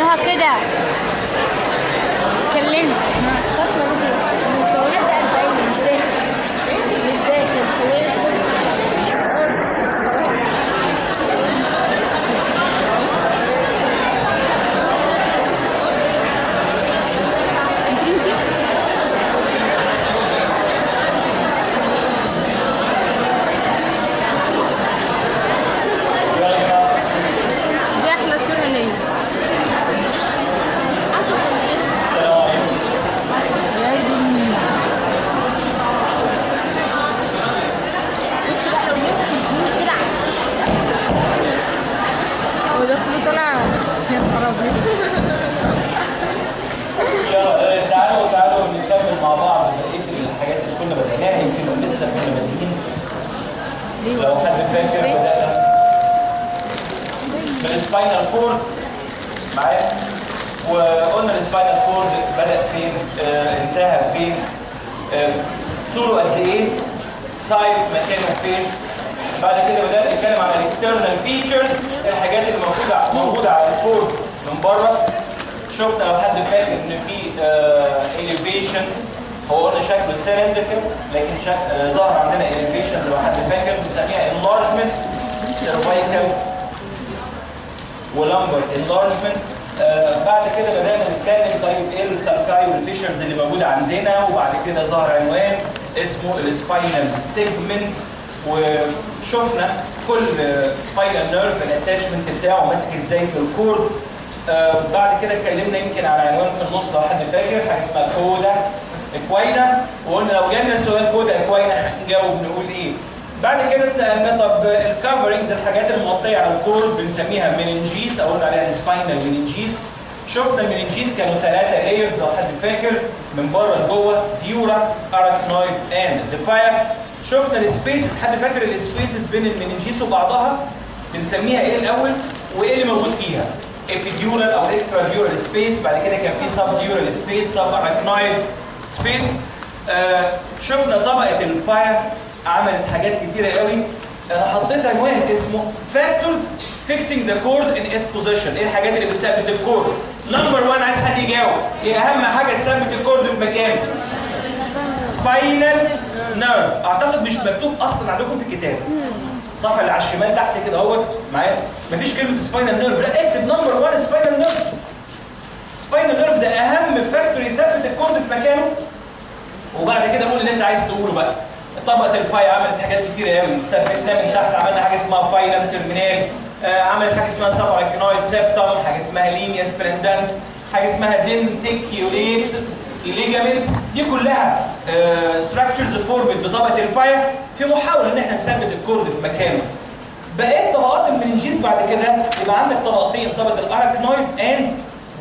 نهى كده كلمني فاطمه مصورة ده 40 مش داخل مش داخل. تعالوا نكمل مع بعض بقيه الحاجات اللي كنا بدأناها. يمكن لسه كنا بادئين لو حد فاكر بدأنا بالسباينال كورد معايا، وقلنا السباينال كورد بدأ فين، انتهى فين، طوله قد ايه، سايد مكانه فين. بعد كده بدأنا نتكلم على الاكسترنال فيتشرز، الحاجات اللي موجوده على الكورد من بره. شفنا لو حد فاكر ان في elevation، هو قلنا شكله سيلندريكال لكن ظهر عندنا elevation لو حد فاكر بنسميها enlargement cervical ولمبر enlargement. بعد كده بدأنا نتكلم طيب ايه السالكاي والفيشرز اللي موجوده عندنا، وبعد كده ظهر عنوان اسمه السباينال سيجمنت، وشفنا كل سباينال نيرف الاتاشمنت بتاعه ماسك ازاي في الكورد. بعد كده اتكلمنا يمكن على عنوان في النص لو حد فاكر حاجه اسمها كودا اكوينا، وقلنا لو جالنا سؤال كودا اكوينا هنجاوب نقول ايه. بعد كده اتنقلنا طب الكفرنجز الحاجات المغطيه على الكورد بنسميها مينينجيس او قلنا عليها سباينال مينينجيس. شفنا المينينجيس كانوا 3 لايرز لو حد فاكر، من بره لجوه ديورا اراكنويد اند ديفايا. شفنا السبيسز، حد فاكر السبيسز بين المينينجيس وبعضها بنسميها ايه الاول وايه اللي موجود فيها؟ ابيديورال او اكسترا ديورال سبيس، بعد كده كان في سب ديورال سبيس، سب اراكنويد سبيس. شفنا طبقه البايا عملت حاجات كتيره قوي. انا حطيت عنوان اسمه فاكتورز فيكسينج ذا كورد ان اتس بوزيشن، ايه الحاجات اللي بتثبت الكورد؟ نمبر 1 عايز حد يجاوب، ايه اهم حاجه تثبت الكورد في مكانه؟ سباينال نيرف. اعتقد مش مكتوب اصلا عندكم في الكتاب، الصفحه اللي على الشمال تحت كده اهوت معايا مفيش كلمه سباينال نيرف، لا اكتب نمبر 1 سباينال نيرف. سباينال نيرف ده اهم فاكتور يثبت الكورد في مكانه. وبعد كده قول اللي انت عايز تقوله بقى. طبقه الباي عملت حاجات كتيره قوي، ثبتناه من تحت، عملنا حاجه اسمها فاينال تيرمينال، عملت حاجه اسمها سباراكنويد سيبتم، حاجه اسمها لينيا سبلندنس، حاجه اسمها دنتيكيوليت ليجامنت. دي كلها ستراكشرز فورمد بطبقه البايا في محاوله ان احنا نثبت الكورد في مكانه. بقيت طبقات المننجيز بعد كده يبقى عندك طبقتين، طبقه الاراكنويد اند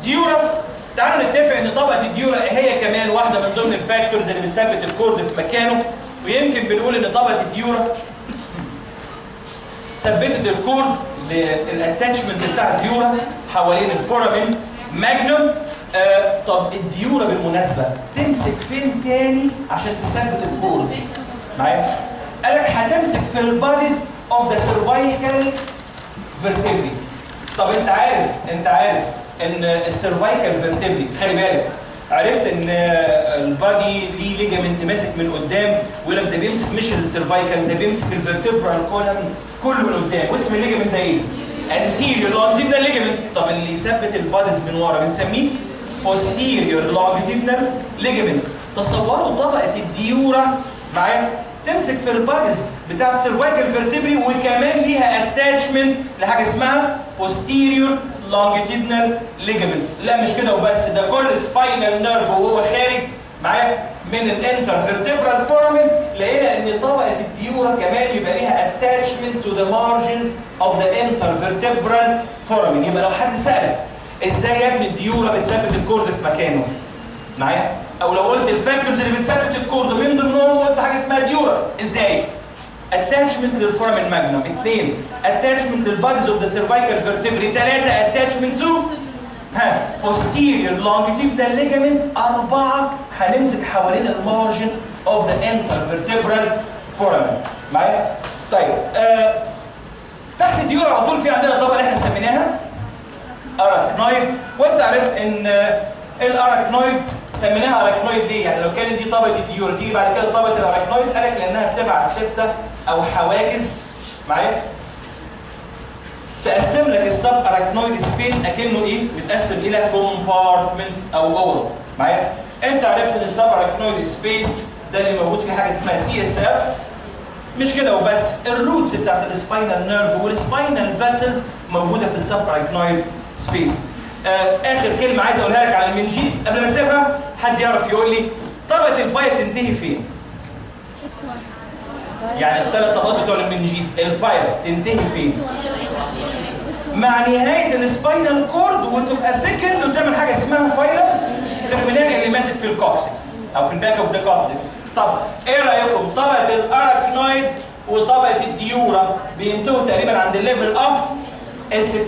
ديورا. تعالوا نتفق ان طبقه الديورا هي كمان واحده من ضمن الفاكتورز اللي بتثبت الكورد في مكانه، ويمكن بنقول ان طبقه الديورا ثبتت الكورد للاتاتشمنت بتاع الديورا حوالين الفورامين ماجنوم. طب الديورا بالمناسبه تمسك فين تاني عشان تثبت الكورد؟ معايا؟ قالك هتمسك في الباديز اوف ذا سيرفايكال فيرتبري. طب انت عارف ان السيرفايكال فيرتبري، خلي بالك، عرفت ان البادي ليه ليجامنت ماسك من قدام، ويقول لك ده بيمسك مش السيرفايكال، ده بيمسك الفيرتبرال كولم كله من قدام، واسم الليجامنت ده ايه؟ انتيريور لونجيتيودنال ليجامنت. طب اللي يثبت الباديز من ورا بنسميه بوستيريور لونجيتيودنال ليجامنت. تصوروا طبقه الديورا معايا تمسك في الباديز بتاعت السيرفايكال فيرتبري، وكمان ليها اتاتشمنت لحاجه اسمها posterior longitudinal ligament. لا مش كده وبس، ده كل سباينال نيرف وهو خارج معايا من الانتر فيرتبرال فورامين لقينا ان طبقه الديورا كمان يبقى ليها attachment to the margins of the intervertebral foramen. يبقى لو حد سالك ازاي يا ابني الديورا بتثبت الكورد في مكانه معايا، او لو قلت الفاكتورز اللي بتثبت الكورد من ضمنهم قلت حاجه اسمها ديورا، ازاي؟ اتاتشمنت للفورامين ماجنوم، 2 اتاتشمنت للباديز اوف ذا سيرفايكال فيرتبري، 3 اتاتشمنت تو posterior longitudinal ligament، 4 هنمسك حوالين المارجن اوف ذا intervertebral foramen معايا؟ طيب تحت الديورا على طول في عندنا طبقه احنا سميناها اراكنويد. وانت عرفت ان الاراكنويد سميناها اراكنويد ليه؟ يعني لو كانت دي طبقه الديورا تيجي بعد كده طبقه الاراكنويد، قالك لانها بتبعت سته او حواجز معايا تقسم لك السب اراكنويد سبيس اكنه ايه؟ متقسم الى كومبارتمنتس او اوض معايا. انت عرفت ان السب اراكنويد سبيس ده اللي موجود فيه حاجه اسمها سي اس اف. مش كده وبس، الروتس بتاعت السباينال نيرف والسباينال فاسلز موجوده في السب اراكنويد سبيس. اخر كلمه عايز اقولها لك على المنجيز قبل ما اسيبها، حد يعرف يقول لي طبقه البايا بتنتهي فين؟ يعني الثلاث طبقات بتوع المنجيز البايا تنتهي فين؟ مع نهايه السباينال كورد وتبقى ثيكند وتعمل حاجه اسمها فايلم ترمينال اللي ماسك في الكوكسكس او في الباك اوف ذا كوكسكس. طب ايه رايكم طبقه الاراكنويد وطبقه الديورا بينتهوا تقريبا عند الليفل اوف اس 2؟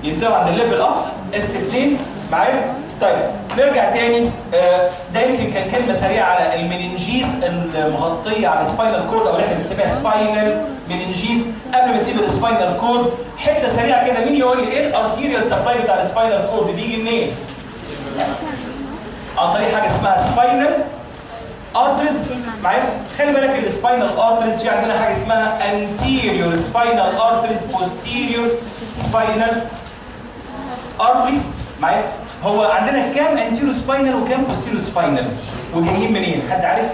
ينتهوا عند الليفل اوف اس 2 معايا؟ طيب نرجع تاني. ده يمكن كان كلمه سريعه على المننجيز المغطيه على السباينال كورد او اللي احنا بنسميها سباينال مننجيز. قبل ما نسيب السباينال كورد حته سريعه كده، مين يقول لي ايه الارتيريال سبلاي بتاع السباينال كورد بيجي منين؟ عن طريق حاجه اسمها سباينال ارتريز معايا. خلي بالك السباينال ارتريز في عندنا حاجه اسمها anterior spinal arteries posterior spinal artery معايا. هو عندنا كام anterior spinal وكام posterior spinal وجايين منين؟ حد عارف؟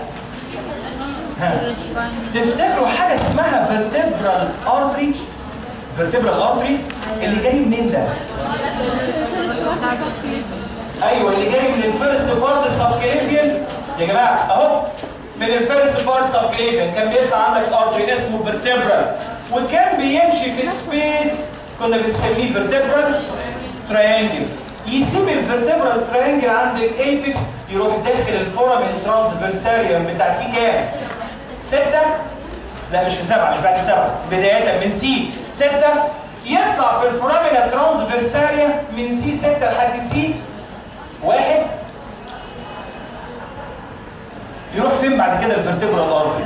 تفتكروا حاجه اسمها vertebral artery؟ vertebral artery اللي جاي منين ده؟ ايوه اللي جاي من الفيرست بارت سبكليفيان يا جماعه اهو، من الفيرست بارت سبكليفيان كان بيطلع عندك ارتري اسمه فيرتبرال وكان بيمشي في سبيس كنا بنسميه فيرتبرال تراينجل. يسيب الفيرتبرال تراينجل عند الايبكس يروح داخل الفورامين ترانسفيرساريوم بتاع سي كام؟ 6؟ لا مش في 7، مش بعد 7، بدايه من سي 6 يطلع في الفورامين ترانسفيرساريا من سي 6 لحد سي 1. يروح فين بعد كده الفيرتبرال ارتري؟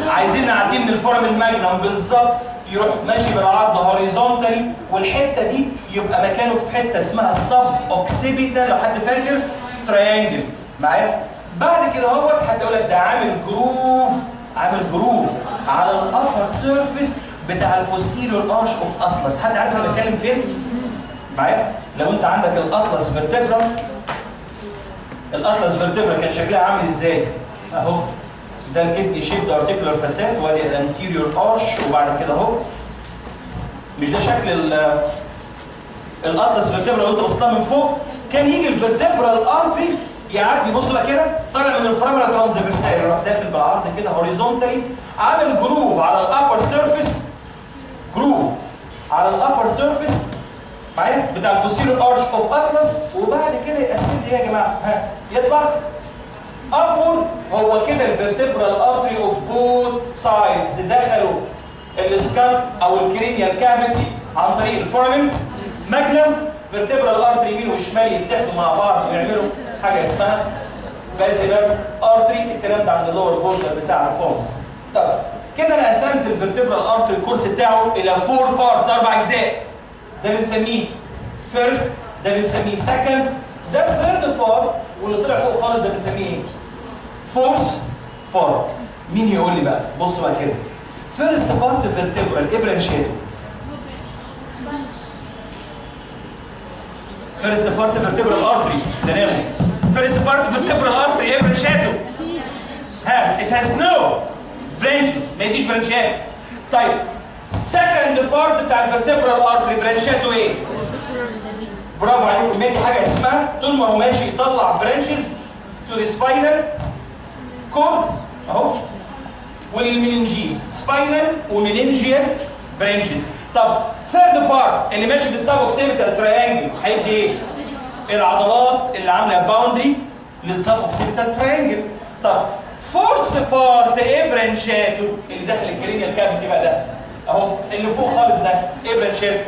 عايزين نعديه من الفورامين ماجنم بالظبط، يروح ماشي بالعرض هوريزونتالي والحته دي يبقى مكانه في حته اسمها السب اوكسيبيتال لو حد فاكر تراينجل معايا. بعد كده اهوت هتقول لك ده عامل جروف على الابر سيرفيس بتاع البوستيريور ارش اوف اطلس. حد عارف انا بتكلم فين؟ معايا؟ لو انت عندك الاطلس فيرتبرا، الاطلس فيرتبرا كان شكلها عامل ازاي؟ اهو ده الكدني شيبد ارتيكولار فاساد وادي الانتيريور ارش وبعد كده اهو مش ده شكل الاطلس فيرتبرا لو انت بصيت من فوق. كان يجي الفيرتبرال ارتري يعدي بص بقى كده طالع من الفرامل ترانسفيرسال يروح داخل بالعرض كده هوريزونتالي عامل جروف على الابر سيرفيس، جروف على الابر سيرفيس معايا بتاع البوستيريور ارش اوف اطلس وبعد كده يقسم لي يا جماعه يطلع ابور. هو كده الفيرتبرال ارتري اوف بوث سايدز دخلوا السكالب او الكرينيال كافيتي عن طريق الفورامين ماجنم. فيرتبرال ارتري يمين وشمال يتحدوا مع بعض ويعملوا حاجه اسمها بازيلر ارتري. الكلام ده عند اللور بوردر بتاع الكونز. طب كده انا قسمت الفيرتبرال ارتري الكورس بتاعه الى 4 بارتس 4 اجزاء. ده بنسميه فيرست، ده بنسميه سكند، ده ثيرد بارت واللي طلع فوق خالص ده بنسميه ايه؟ فورث بارت. مين يقول لي بقى؟ بصوا بقى كده. فيرست بارت فيرتبرال ايه برانشاته؟ فيرست بارت فيرتبرال ارتري تمام. فيرست بارت فيرتبرال ارتري ايه برانشاته؟ ات هاز نو برانشز ما يديش برانشات. طيب سكند بارت بتاع الفيرتبرال ارتري برانشاته ايه؟ برافو عليكم. دي حاجه اسمها طول ما هو ماشي يطلع برانشز تو ذا سباينال كورد اهو والمننجيز سباينال ومننجيال برانشز. طب ثيرد بارت اللي ماشي في السب اوكسيبيتال تراينجل هيدي ايه؟ العضلات اللي عامله باوندري للسب اوكسيبيتال تراينجل. طب فورث بارت ايه برانشاته؟ اللي داخل الكرينيال كافيتي بقى ده اهو اللي فوق خالص ده ايه برانشاته؟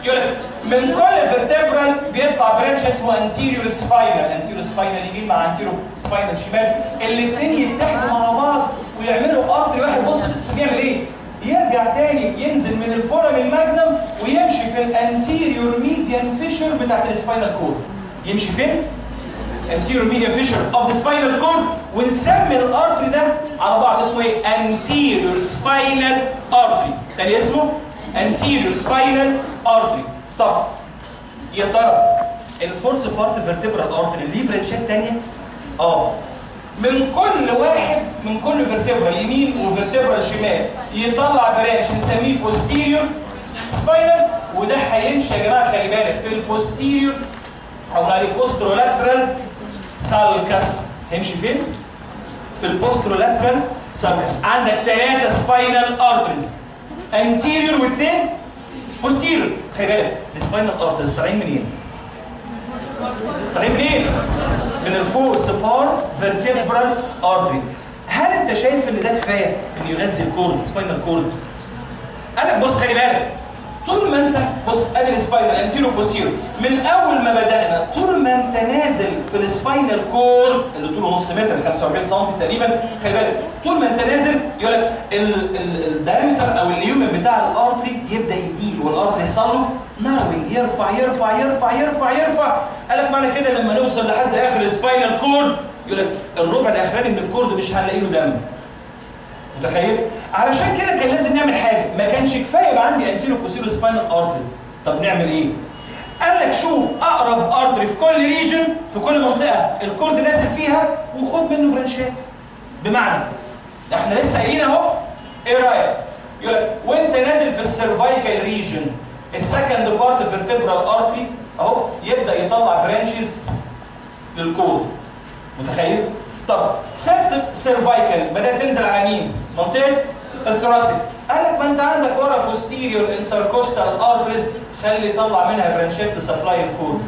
يقول لك من كل فيرتبرال بيطلع برانش اسمه انتيريور سباينال. انتيريور سباينال يمين مع انتيريور سباينال شمال، الاثنين يتحدوا مع بعض ويعملوا ارتري واحد. بص بيعمل ايه؟ يرجع تاني ينزل من الفورامين ماجنم ويمشي في الانتيريور ميديان فيشر بتاعت السباينال كورد. يمشي فين؟ anterior median fissure of the spinal cord، ونسمي الارتري ده على بعض اسمه ايه؟ anterior spinal artery. تاني اسمه anterior spinal artery. طب يا ترى الفورس بارت فيرتبرال ارتري ليه برانشات تانية؟ من كل واحد، من كل فيرتبرال يمين وفيرتبرال شمال يطلع برانش نسميه posterior spinal، وده هيمشي يا جماعه خلي بالك في البوستيريور او على البوسترولاترال سالكس. هيمشي فين؟ في البوسترولاترال سالكس. عندك 3 سباينال ارتريز، انتيريور واثنين بوستيريور. خلي بالك السباينال ارتريز طالعين منين؟ طالعين منين؟ من الفور سبار فيرتبرال ارتري. هل انت شايف ان ده كفايه ان يغذي الكورد سباينال كورد؟ انا بص خلي بالك، طول ما انت بص ادي السباينال انتيرو بوستيرو، من اول ما بدانا طول ما انت نازل في السباينال كورد اللي طوله نص متر 45 سم تقريبا، خلي بالك طول ما انت نازل يقول لك الدايمتر او اليومن بتاع الارتري يبدا يطير، والارتري يحصل له ناروينج، يرفع يرفع يرفع يرفع يرفع. قال لك معنى كده لما نوصل لحد اخر السباينال كورد يقول لك الربع الاخراني من الكورد مش هنلاقي له دم. متخيل؟ علشان كده كان لازم نعمل حاجه، ما كانش كفايه يبقى عندي انتيرو بوستيرو سباينال ارتريز. طب نعمل ايه؟ قال لك شوف اقرب ارتري في كل ريجن، في كل منطقه الكورد نازل فيها وخد منه برانشات. بمعنى احنا لسه قايلين اهو، ايه رايك؟ يقول لك وانت نازل في السيرفايكال ريجن السكند بارت فيرتبرال ارتري اهو يبدا يطلع برانشز للكورد. متخيل؟ طب سبت سيرفايكال بدات تنزل على مين؟ منطقه الثراسيك. قال لك ما انت عندك ورا بوستيريور انتركوستال ارتريز، خلي يطلع منها برانشات تسبلاي الكورد.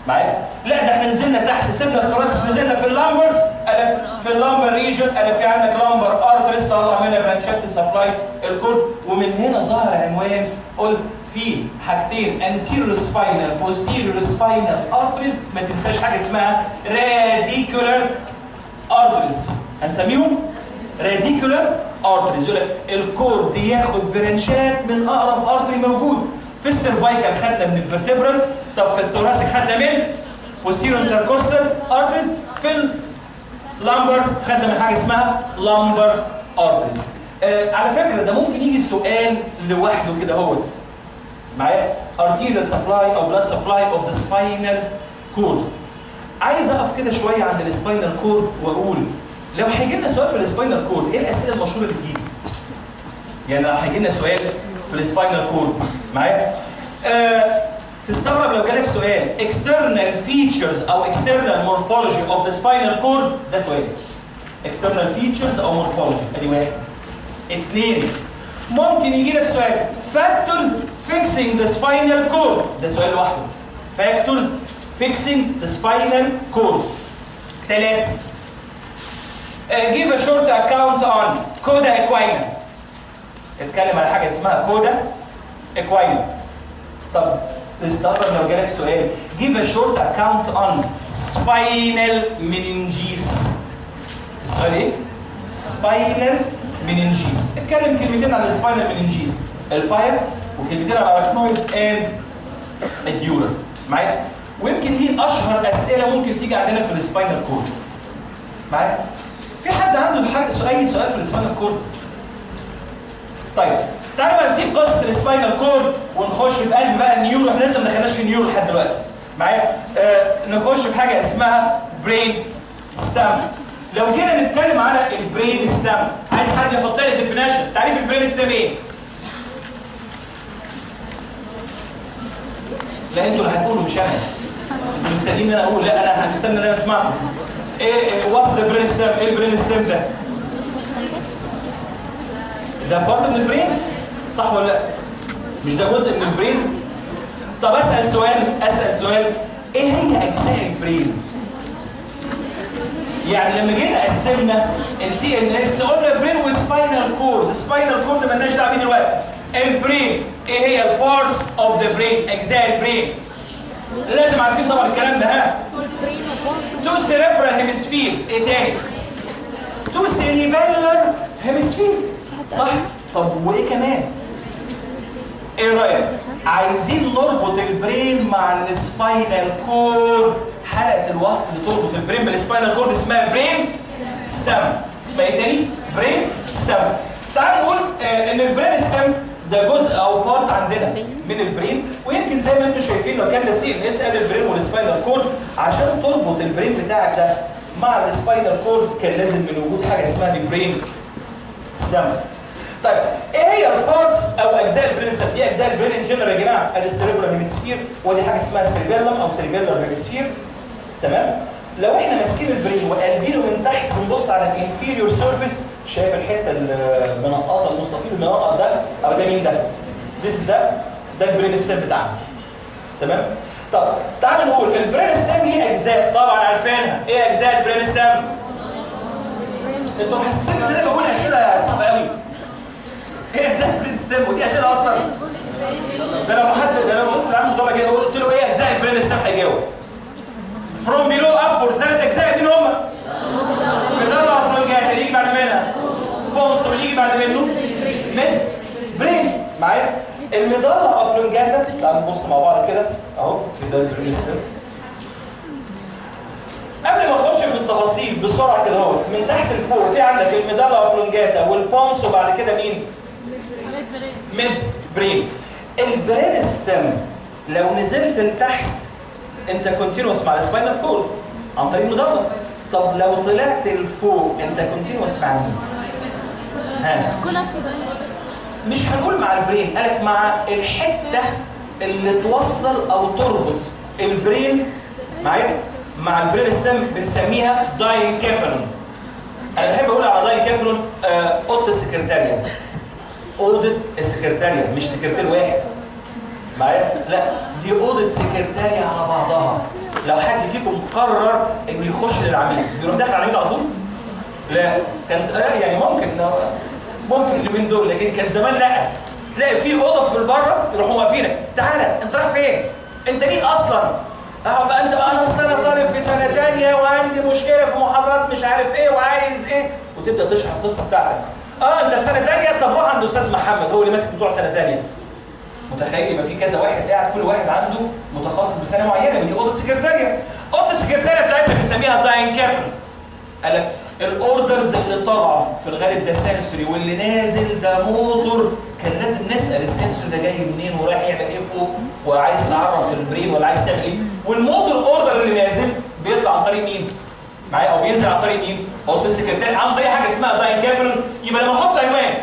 معايا؟ لا ده احنا نزلنا تحت، سيبنا الثراسيك نزلنا في اللامبر، قال في اللامبر ريجن قال في عندك لامبر ارتريز طلع منها برانشات تسبلاي الكورد. ومن هنا ظهر عنوان قلت في حاجتين anterior spinal posterior spinal arteries، ما تنساش حاجه اسمها radicular arteries، هنسميهم radicular arteries. يقول لك الكورد ياخد برانشات من اقرب ارتري موجود. في السيرفايكال خدنا من الفرتبرال، طب في الثوراسيك خدنا من posterior intercostal arteries، في اللامبر خدنا من حاجه اسمها lumbar arteries. على فكره ده ممكن يجي سؤال لوحده كده اهو معايا، arterial supply او blood supply of the spinal cord. عايز اقف كده شويه عند السباينال كورد واقول لو هيجي لنا سؤال في السباينال كورد ايه الاسئله المشهوره اللي بتيجي؟ يعني لو هيجي لنا سؤال في السباينال كورد معايا، تستغرب لو جالك سؤال external features او external morphology of the spinal cord، ده سؤال external features او morphology، ادي واحد. اثنين، ممكن يجي لك سؤال factors fixing the spinal cord، ده سؤال لوحده factors fixing the spinal cord. ثلاثة، give a short account on coda equina، اتكلم على حاجة اسمها coda equina. طب تستغرب لو جالك سؤال give a short account on spinal meninges، السؤال ايه؟ spinal meninges. اتكلم كلمتين عن السباينال meninges، البايب وكلمتين عن الاركنويد اند الديورا معايا. ويمكن دي اشهر اسئله ممكن تيجي عندنا في السباينال كورد معايا. في حد عنده اي سؤال في السباينال كورد؟ طيب تعالوا بقى نسيب قصه السباينال كورد ونخش في قلب بقى النيورو. احنا لسه ما دخلناش في النيورو لحد دلوقتي معايا. نخش في حاجه اسمها برين ستام. لو جينا نتكلم على البرين ستام، عايز حد يحط لي ديفينيشن تعريف البرين ستام ايه؟ لا انتوا اللي هتقولوا مش انا. انتوا مستنيين ان انا اقول؟ لا انا مستني ان انا اسمعكم. ايه وات ذا برين ستام؟ ايه البرين ستام ده؟ ده بارت من البرين؟ صح ولا لا؟ مش ده جزء من البرين؟ طب اسال سؤال، ايه هي اجزاء البرين؟ يعني لما جينا قسمنا السي ان اس قلنا برين وسباينال كورد، السباينال كورد مالناش دعوه بيه دلوقتي. البرين ايه هي البارتس اوف ذا برين؟ اجزاء البرين لازم عارفين طبعا الكلام ده. ها، تو سيريبرال هيمسفيرز، ايه تاني؟ تو سيريبيلر هيمسفيرز، صح؟ طب وايه كمان؟ ايه رايك؟ عايزين نربط البرين مع السباينال كورد. حلقه الوصل اللي تربط البرين بالسباينال كورد اسمها برين ستام. اسمها ايه تاني؟ برين ستام. تعال نقول ان البرين ستام ده جزء او بارت عندنا من البرين، ويمكن زي ما انتم شايفين لو كان ده سي ان اس ادي البرين والسباينال كورد، عشان تربط البرين بتاعك ده مع السباينال كورد كان لازم من وجود حاجه اسمها البرين ستام. طيب ايه هي البارتس او اجزاء البرين ستام؟ دي اجزاء البرين ان جنرال يا جماعه، ادي السيريبرال هيمسفير، ودي حاجه اسمها سيربيلم او سيربيلر هيمسفير. تمام؟ لو احنا ماسكين البرين وقلبينه من تحت بنبص على الانفيريور سيرفيس، شايف الحته المنقطه المستطيل المنقط ده او ده مين ده؟ ده البرين ستام بتاعنا. تمام؟ طب تعالوا نقول البرين ستام ليه اجزاء، طبعا عارفينها. ايه اجزاء البرين ستام؟ انتوا حاسين ان انا بقول اسئله صعبه قوي. ايه اجزاء البرين ستام؟ ودي اسئله اصلا ده لو قلت لعمل طلبه كده قلت له ايه اجزاء البرين ستام هيجاوب. From below upward 3 اجزاء مين هم؟ ميدالا اوبلونجاتا اللي يجي بعد منها بونس واللي يجي بعد منه ميد برين. معايا؟ الميدالا اوبلونجاتا تعالوا نبص مع بعض كده اهو ده البرين ستام. قبل ما اخش في التفاصيل بسرعه كده اهو من تحت لفوق في عندك الميدالا اوبلونجاتا والبونس وبعد كده مين؟ ميد برين. البرين ستام لو نزلت لتحت انت كونتينوس مع السباينال كورد عن طريق المدرج. طب لو طلعت لفوق انت كونتينوس مع مين؟ ها؟ مش هنقول مع البرين، قالك مع الحته اللي توصل او تربط البرين معايا مع البرين ستام بنسميها داينكيفالون. انا بحب اقول على داينكيفالون اوضه السكرتاريه. اوضه السكرتاريه مش سكرتير واحد معايا؟ لا دي اوضه سكرتاريه على بعضها. لو حد فيكم قرر انه يخش للعميل بيروح داخل العميل على طول؟ لا كان يعني ممكن اليومين دول، لكن كان زمان لا. تلاقي في اوضه في البره يروحوا واقفينك، تعالى انت رايح فين؟ انت مين اصلا؟ بقى انت انا اصلا انا طالب في سنه ثانيه وعندي مشكله في محاضرات مش عارف ايه وعايز ايه، وتبدا تشرح القصه بتاعتك. انت في سنه ثانيه، طب روح عند الاستاذ محمد هو اللي ماسك بتوع سنه ثانيه. متخيل يبقى في كذا واحد قاعد كل واحد عنده متخصص بسنه معينه. دي اوضه سكرتاريه. اوضه السكرتاريه بتاعتنا بنسميها داينكيفالون. قال لك الاوردرز اللي طالعه في الغالب ده سنسوري واللي نازل ده موتور. كان لازم نسال السنسور ده جاي منين ورايح يعمل ايه فوق وعايز تعرف البرين ولا عايز تعمل ايه. والموتور اوردر اللي نازل بيطلع عن طريق مين؟ معايا او بينزل عن طريق مين؟ اوضه السكرتاريه عن طريق حاجه اسمها داينكيفالون. يبقى لما احط عنوان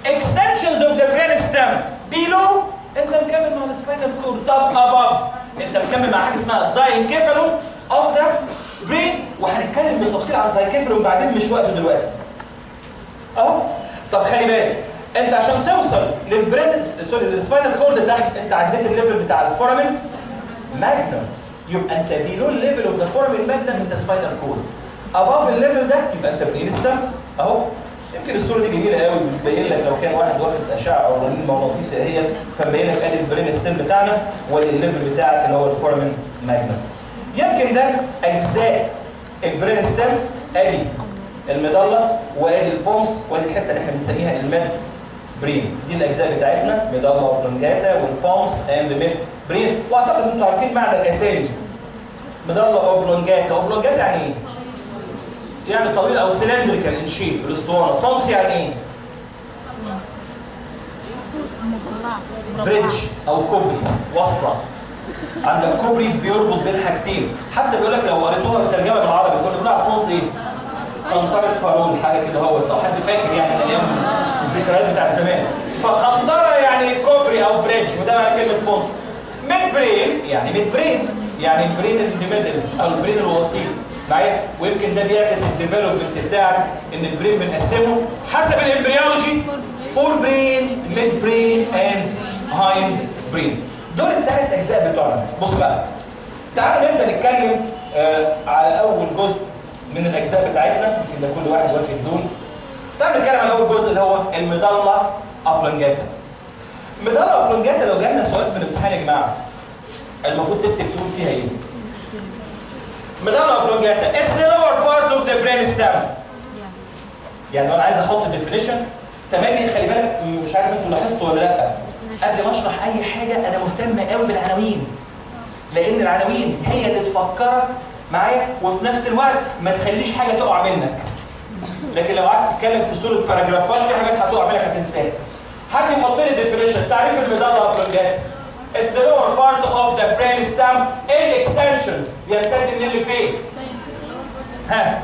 extensions of the brain stem below انت مكمل مع السباينال كورد. طب اباف انت مكمل مع حاجه اسمها داينكيفالون اوف ذا برين، وهنتكلم بالتفصيل عن الداينكيفالون بعدين مش وقته دلوقتي. اهو طب خلي بالك انت عشان توصل للبرين للسباينال كورد تحت انت عديت الليفل بتاع الفورامين ماجنم، يبقى انت بيلو الليفل اوف ذا فورامين ماجنم انت سباينال كورد. اباف الليفل ده يبقى انت برين ستام. اهو يمكن الصوره دي جميله قوي بتبين لك لو كان واحد واخد اشعه او رنين مغناطيسي اهي فمبين لك ادي البرين ستيم بتاعنا وادي الليفل بتاعك اللي هو الفورامين ماجنم. يمكن ده اجزاء البرين ستيم، ادي الميدالا وادي البونس وادي الحته اللي احنا بنسميها الميد برين. دي الاجزاء بتاعتنا ميدالا اوبلونجاتا والبونس اند ميد برين. واعتقد انتم عارفين معنى الاسامي. ميدالا اوبلونجاتا، اوبلونجاتا يعني ايه؟ يعني طويل او سلندريكال ان شيب الاسطوانه. بونس يعني ايه؟ بريدج او كوبري وصله. عندك كوبري بيربط بين حاجتين. حتى بيقول لك لو قريتوها بالترجمه بالعربي كنت بتقول بونس ايه؟ قنطره فارون حاجه كده هو لو حد فاكر يعني من ايام الذكريات بتاعت زمان. فقنطره يعني كوبري او بريدج وده معنى كلمه بونس. ميد برين يعني ميد برين يعني البرين الميدل او البرين الوسيط معايا. ويمكن ده بيعكس الديفلوبمنت بتاعك ان البرين بنقسمه حسب الامبريولوجي فور برين ميد برين اند هايند برين. دول الثلاث اجزاء بتوعنا. بص بقى تعالوا نبدا نتكلم على اول جزء من الاجزاء بتاعتنا اذا كل واحد واخد دول. تعالوا نتكلم على اول جزء اللي هو الميدالا اوبلونجاتا. الميدالا اوبلونجاتا لو جالنا سؤال في الامتحان يا جماعه المفروض تكتب تقول فيها ايه؟ medulla oblongata. It's the lower part of the brain stem. يعني لو انا عايز احط definition تمام. خلي بالك، مش عارف انتوا لاحظتوا ولا لا، قبل ما اشرح اي حاجه انا مهتم قوي بالعناوين، لان العناوين هي اللي تفكرك معايا وفي نفس الوقت ما تخليش حاجه تقع منك. لكن لو قعدت تتكلم في صوره باراجرافات في حاجات هتقع منك هتنساها. حد يحط لي ديفينيشن تعريف الميدالا ابلونجاتا. It's the lower part of the brain stem in extensions. يمتد من اللي فين؟ ها؟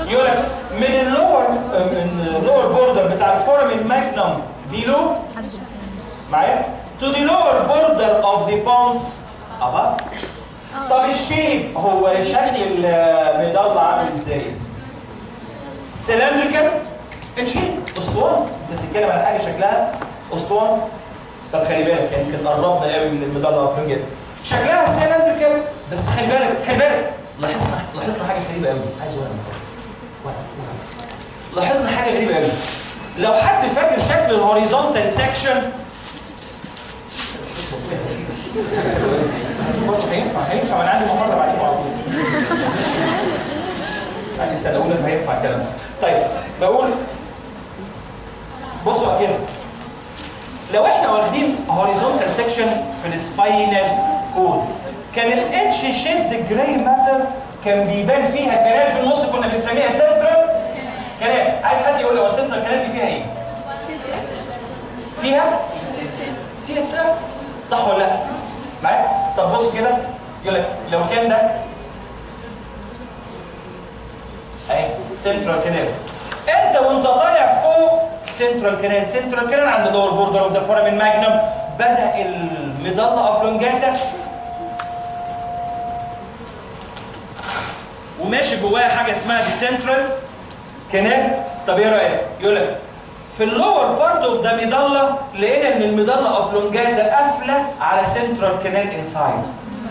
يقول لك من اللور بوردر بتاع الفورامين ماجنم دي له معايا to the lower border of the pons above. طب الشيب هو شكل الميدالا عامل ازاي؟ سيلندريكال الشيب اسطوانه. انت بتتكلم على حاجه شكلها اسطوانه. طب خلي بالك يمكن قربنا قوي من الميدالا ابلونجاتا. شكلها سيلندريكال بس خلي بالك لاحظنا حاجه غريبه قوي. عايز لاحظنا حاجه غريبه قوي. لو حد فاكر شكل الهوريزونتال سكشن هينفع انا عندي محاضره بعدين على طول. عندي سنه اولى فهينفع الكلام ده. طيب بقول بصوا كده، لو احنا واخدين هوريزونتال سكشن في السباينال كود كان الاتش شيبد جراي ماتر كان بيبان فيها كنال في النص كنا بنسميها سنترال كنال. عايز حد يقول لي هو السنترال كنال دي فيها ايه؟ فيها سي اس اف صح ولا لا؟ معايا؟ طب بص كده يقول لك لو كان ده اهي سنترال كنال، انت وانت طالع فوق سنترال كنال عند اللور بوردر اوف ذا فورامين ماجنم بدا الميدالا ابلونجاتا وماشي جواها حاجه اسمها دي سنترال كنال. طب ايه رايك؟ يقول لك في اللور بارت اوف ذا ميدالا لقينا ان الميدالا ابلونجاتا قافله على سنترال كنال انسايد.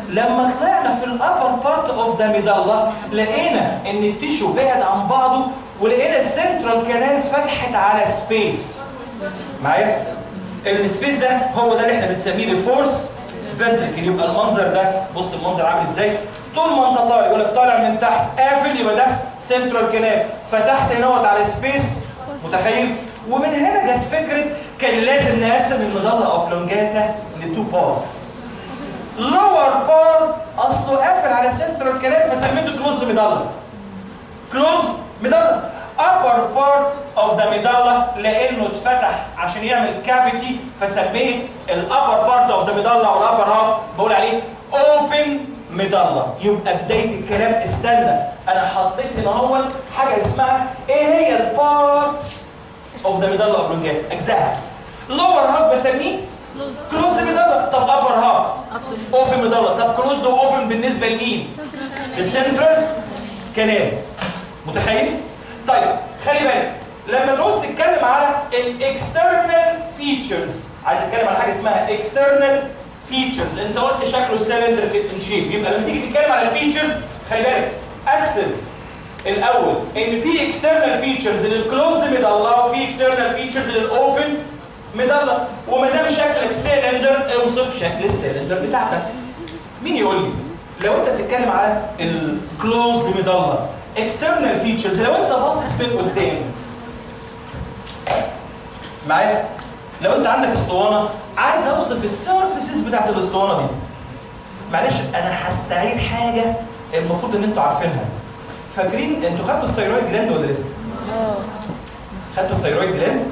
لما طلعنا في الابر بارت اوف ذا ميدالا لقينا ان التيشو بعد عن بعضه ولقينا السنترال كنال فتحت على سبيس. معايا؟ السبيس ده هو ده اللي احنا بنسميه الفورس فنتريكل. يبقى المنظر ده بص المنظر عامل ازاي؟ طول ما انت طالع يقول لك طالع من تحت قافل يبقى ده سنترال كنال، فتحت هنا على سبيس. متخيل؟ ومن هنا جت فكره كان لازم نقسم الميدالا ابلونجاتا لتو بارتس. لور بارت اصله قافل على سنترال كنال فسميته كلوزد ميدالا. كلوزد ميدالا. upper part of the medulla لانه اتفتح عشان يعمل كافيتي فسميه الابر بارت اوف ذا ميدالا او الابر هاف بقول عليه open ميدالا. يبقى بدايه الكلام استنى انا حطيت هنا اهو حاجه اسمها ايه هي البارتس اوف ذا ميدالا ابلونجاتا اجزائها. لور هاف بسميه كلوز ميدالا. طب ابر هاف اوبن ميدالا. طب كلوزد واوبن بالنسبه لمين؟ السنترال كنال. متخيل؟ طيب خلي بالك لما تعوز تتكلم على الاكسترنال فيتشرز عايز اتكلم على حاجه اسمها اكسترنال فيتشرز. انت قلت شكله سيلندريكال شيب يبقى لما تيجي تتكلم على الفيتشرز خلي بالك قسم الاول ان في اكسترنال فيتشرز للكلوزد ميدالا وفي اكسترنال فيتشرز للاوبن ميدالا. وما دام شكلك سيلندر اوصف شكل السيلندر بتاعتك. مين يقول لي لو انت بتتكلم على الكلوزد ميدالا external features لو انت باصص من قدام معايا لو انت عندك اسطوانه عايز اوصف السيرفيسز بتاعت الاسطوانه دي معلش انا هستعير حاجه المفروض ان انتوا عارفينها. فاكرين انتوا خدتوا الثيرويد جلاند ولا لسه؟ خدتوا الثيرويد جلاند؟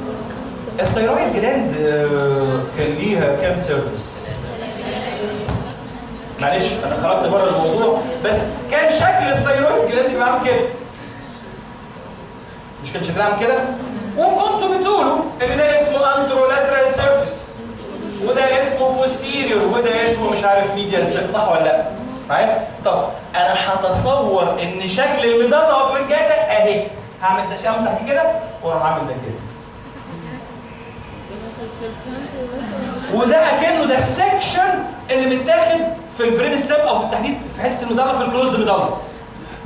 الثيرويد جلاند كان ليها كام سيرفيس؟ معلش انا خرجت بره الموضوع بس كان شكل الثيرويد جلاند بيبقى عامل كده. مش كان شكلها عامل كده؟ وكنتوا بتقولوا ان ده اسمه انترولاترال سيرفيس وده اسمه بوستيريور وده اسمه مش عارف ميديال سيرفيس صح ولا لا؟ معايا؟ طب انا هتصور ان شكل الميدالا ابلونجاتا اهي هعمل ده امسح دي كده واروح اعمل ده كده. وده اكنه ده السكشن اللي متاخد في البرين ستيب او بالتحديد في حته الميدالا في الكلوزد ميدالا.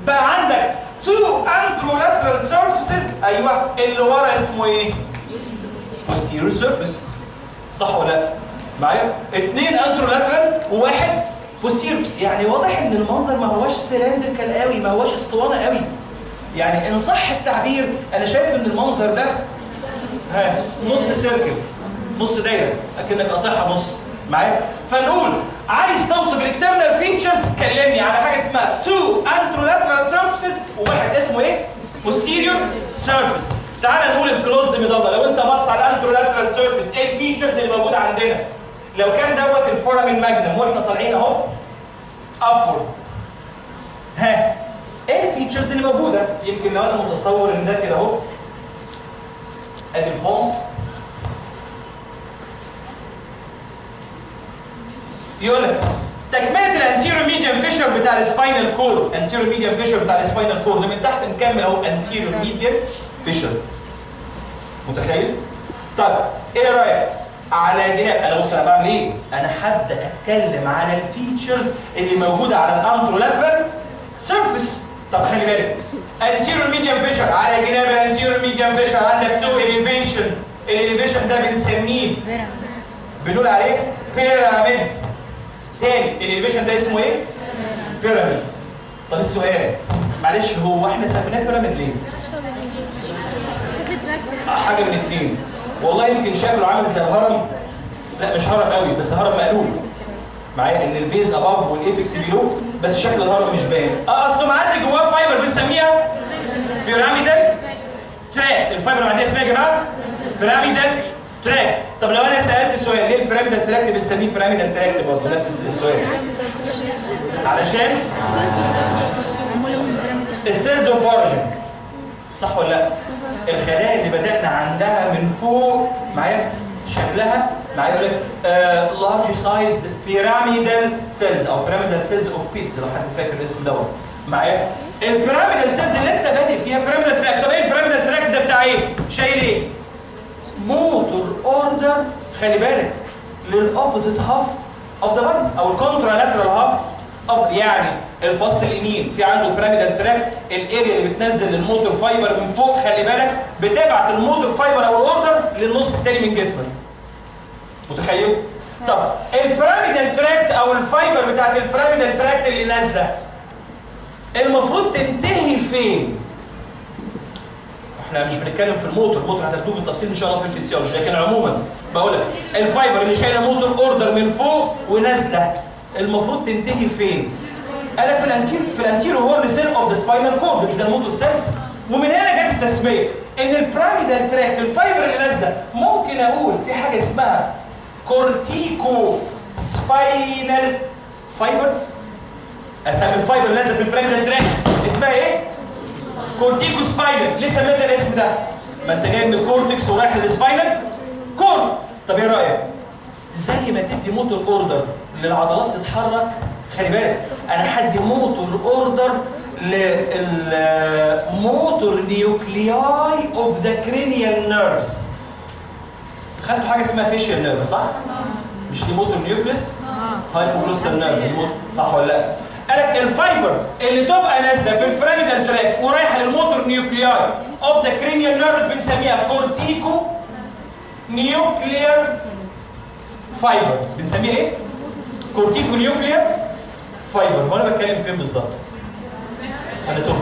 بقى عندك تو انترولاترال سيرفيسز ايوه اللي ورا اسمه ايه؟ posterior surface صح ولا لا؟ معايا؟ اثنين انترولاترال وواحد posterior. يعني واضح ان المنظر ما هوش سيلندريكال قوي ما هوش اسطوانه قوي. يعني ان صح التعبير انا شايف ان المنظر ده ها نص سيركل، نص دايره اكنك قاطعها نص معايا. فنقول عايز توصف الاكسترنال فيتشرز كلمني على حاجه اسمها تو انترولاترال سيرفيسز وواحد اسمه ايه؟ بوستيريور سيرفيس. تعال نقول الكلوزد ميدالا. لو انت بص على الانترولاترال سيرفيس ايه الفيتشرز اللي موجوده عندنا؟ لو كان دوت الفورامين ماجنم واحنا طالعين اهو ابورد، ها ايه الفيتشرز اللي موجوده؟ يمكن لو انا متصور ان ده كده اهو ادي البونس، يقول لك تكمله الانتيريور ميديان فيشر بتاع السباينال كورد، انتيريور ميديان فيشر بتاع السباينال كورد من تحت نكمل اهو انتيريور ميديان فيشر. متخيل؟ طب ايه رايك على جناب؟ انا بص انا بعمل ايه؟ انا هبدا اتكلم على الفيتشرز اللي موجوده على الانترولاترال سيرفيس. طب خلي بالك انتيريور ميديان فيشر على جناب الانتيريور ميديان فيشر عندك تو اليفيشن، الاليفيشن ده بنسميه بنقول عليه بيراميد. تاني الاليفيشن ده اسمه ايه؟ بيراميد. طب السؤال معلش هو احنا سميناه بيراميد ليه؟ حاجه من اتنين، والله يمكن شكله عامل زي الهرم، لا مش هرم قوي بس هرم مقلوب معايا، ان البيز اباف والايبكس بيلو بس شكل الهرم مش باين. اصله معدي جواه فايبر بنسميها بيراميدال تراك. الفايبر معديه اسمها يا جماعه بيراميدال تراك. طب لو انا سالت السؤال ليه البيراميدال تراك بنسميه بيراميدال تراك برضه نفس السؤال؟ علشان السيلز اوف اوريجن، صح ولا لا؟ الخلايا اللي بدأنا عندها من فوق معايا شكلها معايا يقول لك لارج سايزد بيراميدال سيلز او بيراميدال سيلز اوف بيتس لو حد فاكر الاسم دوت معايا. البيراميدال سيلز اللي انت بادئ فيها بيراميدال تراك. طب ايه البيراميدال تراك ده بتاع ايه؟ شايل ايه؟ موتور اوردر، خلي بالك للاوبوزيت هاف اوف ذا بادي او الكونترالاترال هاف، يعني الفص اليمين في عنده بيراميدال تراك، الاريا اللي بتنزل الموتور فايبر من فوق خلي بالك بتبعت الموتور فايبر او الاوردر للنص الثاني من جسمك. متخيل؟ طب البيراميدال تراكت او الفايبر بتاعت البيراميدال تراكت اللي نازله المفروض تنتهي فين؟ احنا مش بنتكلم في الموتور، الموتور هتاخدوه بالتفصيل ان شاء الله في الفسيولوجي، لكن عموما بقول لك الفايبر اللي شايله موتور اوردر من فوق ونازله المفروض تنتهي فين؟ قال لك في الانتيرو هورن سيل اوف ذا سباينال كورد، مش ده الموتور سيلز. ومن هنا جت التسميه ان البيراميدال تراك الفايبر اللي نازله ممكن اقول في حاجه اسمها كورتيكو سباينال فايبرز. اسمي الفايبر اللي نازله في البيراميدال تراك اسمها ايه؟ كورتيكو سباينال. ليه سميتها الاسم ده؟ ما انت جاي من الكورتكس ورايح للسباينال كورد. طب ايه رايك؟ زي ما تدي موتور اوردر للعضلات تتحرك، خلي بالك انا هدي موتور اوردر للموتور نيوكلياي اوف ذا كرينيال نيرفز. خدتوا حاجه اسمها فيشيال نيرف صح؟ مش دي موتور نيوكليس؟ هايبوجلوسال نيرف صح ولا لا؟ قالك الفايبر اللي تبقى نازله في البيراميدال تراك ورايحه للموتور نيوكلياي اوف ذا كرينيال نيرفز بنسميها كورتيكو نيوكليير فايبر. بنسميها ايه؟ كورتيكو نيوكليير فايبر. وانا بتكلم فين بالظبط؟ انا تهت.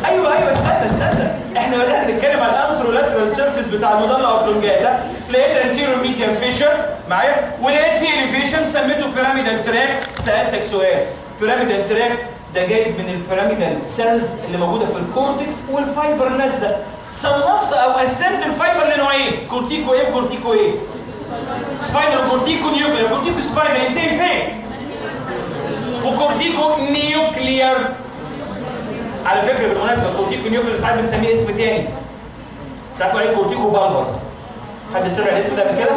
ايوه استنى احنا بدأنا نتكلم على الانترولاترال سيرفيس بتاع الميدولا اوبلونجاتا، لقيت انتيريور ميديان فيشر معايا ولقيت فيه اليفيشن سميته بيراميدال تراك. سالتك سؤال، بيراميدال تراك ده جايب من البيراميدال سيلز اللي موجوده في الكورتكس والفايبر نازله. صنفت او قسمت الفايبر لنوعين، كورتيكو ايه وكورتيكو ايه؟ سباينال كورتيكو نيوكليير. كورتيكو سباينال ينتهي فين؟ وكورتيكو نيوكليير. على فكره بالمناسبه كورتيكو نيوكليير ساعات بنسميه اسم تاني، ساعات بنقول عليه كورتيكو بالبر. حد سمع الاسم ده قبل كده؟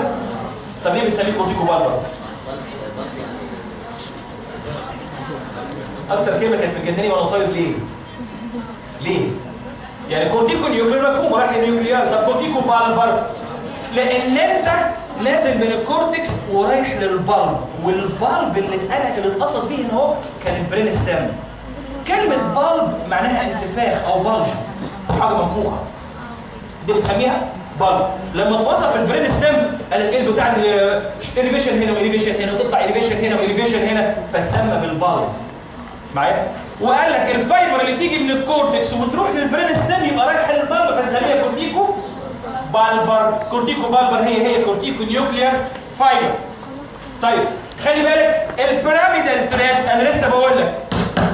طب ليه بنسميه كورتيكو بالبر؟ اكتر كلمه كانت بتجنني وانا طالب ليه؟ يعني كورتيكو نيوكليير مفهوم رايح للنيوكليير، طب كورتيكو بالبر لان انت نازل من الكورتكس ورايح للبلب، والبلب اللي اتقصد بيه ان هو كان البرين ستام. كلمه بلب معناها انتفاخ او بلج، حاجه منفوخه، دي بنسميها بلب. لما اتوصف البرين ستام قال لك ايه بتاع الاليفيشن هنا والاليفيشن هنا وتطلع اليفيشن هنا والاليفيشن هنا، فتسمى بالبلب معايا. وقال لك الفايبر اللي تيجي من الكورتكس وتروح للبرين ستام يبقى رايحه للبلب فنسميها كورتيكو بالبر. كورتيكو بالبر هي كورتيكو نيوكليير فايبر. طيب خلي بالك البيراميدال تراك، انا لسه بقول لك